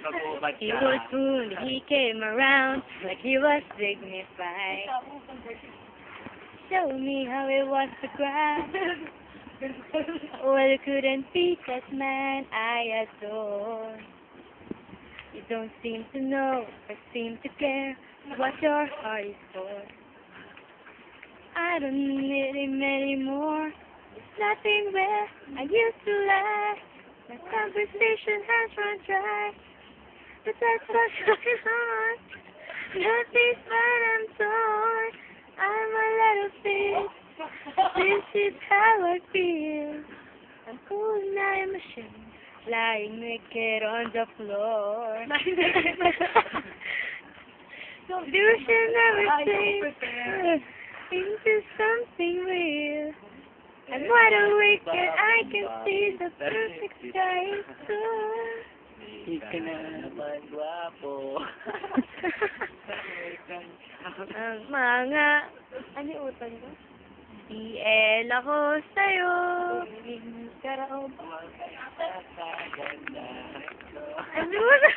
Magubad He ka. was cool, he came around like he was dignified. Show me how it was to cry. Well, you couldn't beat that man I adore. You don't seem to know or seem to care what your heart is for. I don't need him anymore. It's nothing where I used to lie. My conversation has run dry. But that's what's going on. Nothing's but I'm torn. I'm a little bit. This is how I feel. I'm cool and I'm ashamed. Lying naked on the floor. You should never say into something real. I'm wide awake and I can see the perfect sky soon. Hindi ka na naman gwapo. Ang mga... Ano yung utang ko? DL ako sa'yo. Karaog. Ano na?